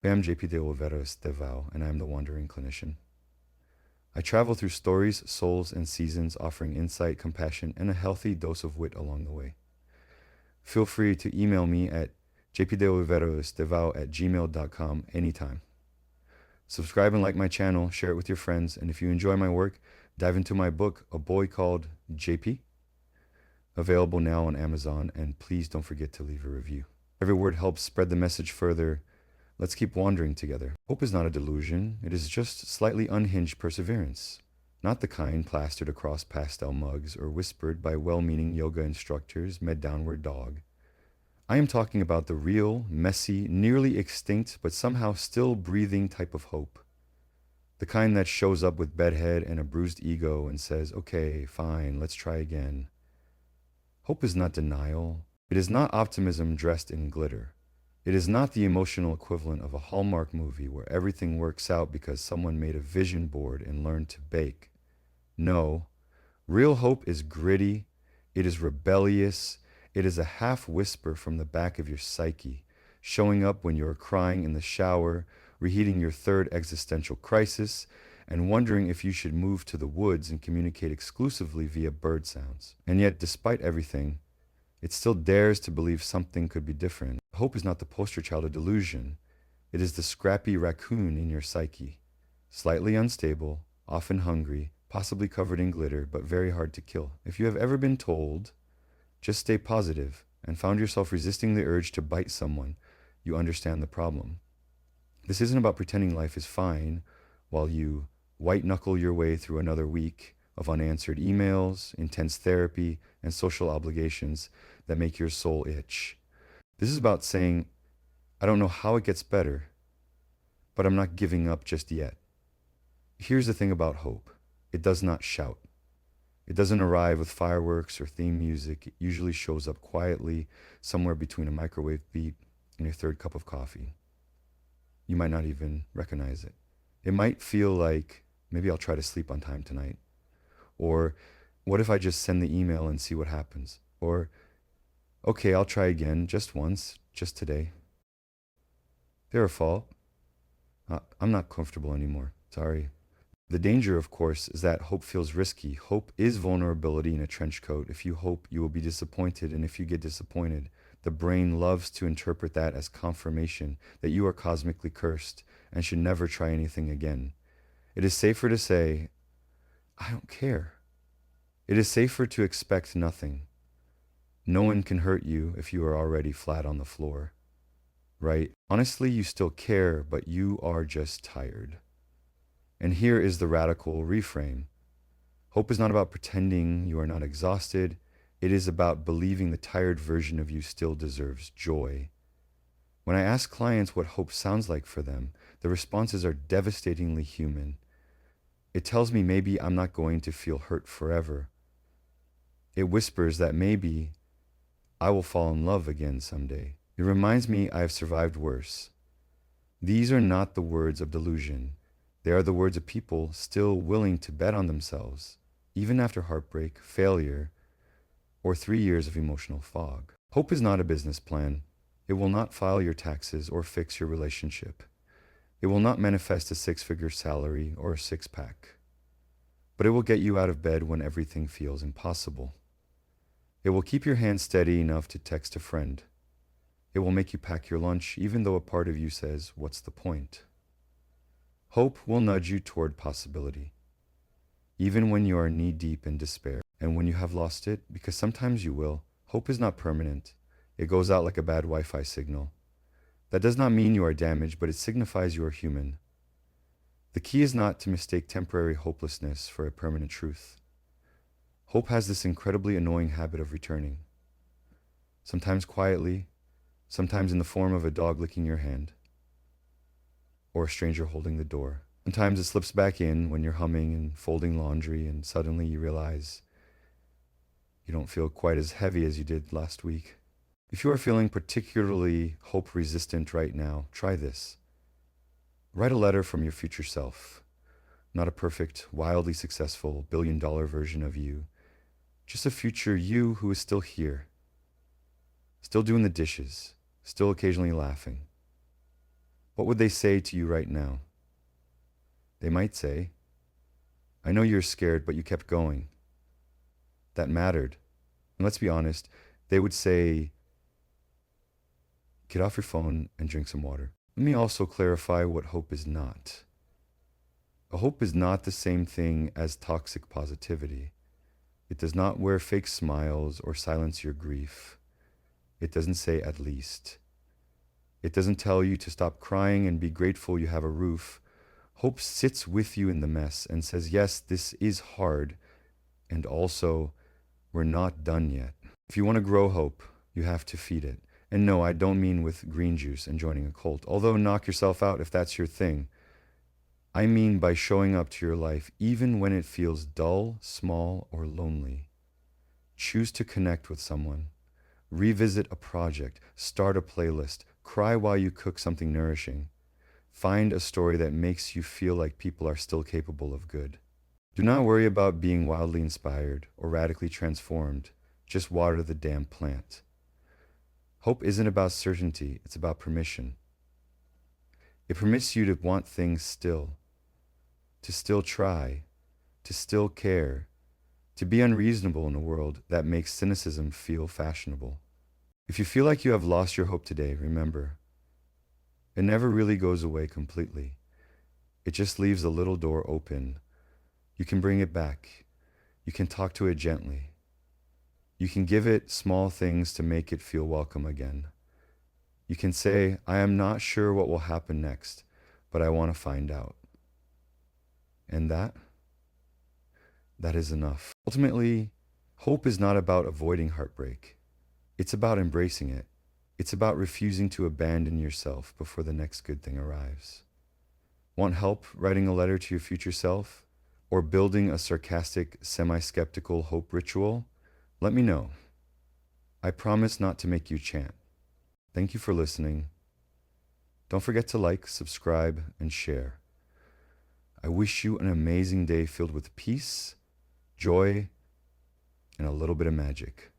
I am JP de Oliveros Devao, and I am the Wandering Clinician. I travel through stories, souls, and seasons, offering insight, compassion, and a healthy dose of wit along the way. Feel free to email me at jpdeoliverosdevao@gmail.com anytime. Subscribe and like my channel, share it with your friends, and if you enjoy my work, dive into my book, A Boy Called JP, available now on Amazon, and please don't forget to leave a review. Every word helps spread the message further. Let's keep wandering together. Hope is not a delusion, it is just slightly unhinged perseverance. Not the kind plastered across pastel mugs or whispered by well-meaning yoga instructors, med downward dog. I am talking about the real, messy, nearly extinct, but somehow still breathing type of hope. The kind that shows up with bedhead and a bruised ego and says, okay, fine, let's try again. Hope is not denial. It is not optimism dressed in glitter. It is not the emotional equivalent of a Hallmark movie where everything works out because someone made a vision board and learned to bake. No, real hope is gritty, it is rebellious, it is a half whisper from the back of your psyche, showing up when you are crying in the shower, reheating your third existential crisis, and wondering if you should move to the woods and communicate exclusively via bird sounds. And yet, despite everything, it still dares to believe something could be different. Hope is not the poster child of delusion. It is the scrappy raccoon in your psyche, slightly unstable, often hungry, possibly covered in glitter, but very hard to kill. If you have ever been told, just stay positive, and found yourself resisting the urge to bite someone, you understand the problem. This isn't about pretending life is fine while you white-knuckle your way through another week of unanswered emails, intense therapy, and social obligations that make your soul itch. This is about saying, I don't know how it gets better, but I'm not giving up just yet. Here's the thing about hope. It does not shout. It doesn't arrive with fireworks or theme music. It usually shows up quietly, somewhere between a microwave beep and your third cup of coffee. You might not even recognize it. It might feel like, maybe I'll try to sleep on time tonight. Or, what if I just send the email and see what happens? Or, okay, I'll try again, just once, just today. They're a fault. I'm not comfortable anymore. Sorry. The danger, of course, is that hope feels risky. Hope is vulnerability in a trench coat. If you hope, you will be disappointed, and if you get disappointed, the brain loves to interpret that as confirmation that you are cosmically cursed and should never try anything again. It is safer to say, I don't care. It is safer to expect nothing. No one can hurt you if you are already flat on the floor, right? Honestly, you still care, but you are just tired. And here is the radical reframe. Hope is not about pretending you are not exhausted. It is about believing the tired version of you still deserves joy. When I ask clients what hope sounds like for them, the responses are devastatingly human. It tells me maybe I'm not going to feel hurt forever. It whispers that maybe I will fall in love again someday. It reminds me I have survived worse. These are not the words of delusion. They are the words of people still willing to bet on themselves, even after heartbreak, failure, or 3 years of emotional fog. Hope is not a business plan. It will not file your taxes or fix your relationship. It will not manifest a 6-figure salary or a six-pack. But it will get you out of bed when everything feels impossible. It will keep your hand steady enough to text a friend. It will make you pack your lunch even though a part of you says, what's the point? Hope will nudge you toward possibility, even when you are knee-deep in despair and when you have lost it, because sometimes you will. Hope is not permanent. It goes out like a bad Wi-Fi signal. That does not mean you are damaged, but it signifies you are human. The key is not to mistake temporary hopelessness for a permanent truth. Hope has this incredibly annoying habit of returning. Sometimes quietly, sometimes in the form of a dog licking your hand, or a stranger holding the door. Sometimes it slips back in when you're humming and folding laundry and suddenly you realize you don't feel quite as heavy as you did last week. If you are feeling particularly hope-resistant right now, try this. Write a letter from your future self. Not a perfect, wildly successful, billion-dollar version of you. Just a future you who is still here. Still doing the dishes. Still occasionally laughing. what would they say to you right now? They might say, I know you're scared, but you kept going. That mattered. And let's be honest, they would say, get off your phone and drink some water. Let me also clarify what hope is not. A hope is not the same thing as toxic positivity. It does not wear fake smiles or silence your grief. It doesn't say at least. It doesn't tell you to stop crying and be grateful you have a roof. Hope sits with you in the mess and says, yes, this is hard, and also, we're not done yet. If you want to grow hope, you have to feed it. And no, I don't mean with green juice and joining a cult, although knock yourself out if that's your thing. I mean by showing up to your life even when it feels dull, small, or lonely. Choose to connect with someone. Revisit a project. Start a playlist. Cry while you cook something nourishing. Find a story that makes you feel like people are still capable of good. Do not worry about being wildly inspired or radically transformed. Just water the damn plant. Hope isn't about certainty, it's about permission. It permits you to want things still, to still try, to still care, to be unreasonable in a world that makes cynicism feel fashionable. If you feel like you have lost your hope today, remember, it never really goes away completely. It just leaves a little door open. You can bring it back. You can talk to it gently. You can give it small things to make it feel welcome again. You can say, I am not sure what will happen next, but I want to find out. And that is enough. Ultimately, hope is not about avoiding heartbreak. It's about embracing it. It's about refusing to abandon yourself before the next good thing arrives. Want help writing a letter to your future self? Or building a sarcastic, semi-skeptical hope ritual? Let me know. I promise not to make you chant. Thank you for listening. Don't forget to like, subscribe, and share. I wish you an amazing day filled with peace, joy, and a little bit of magic.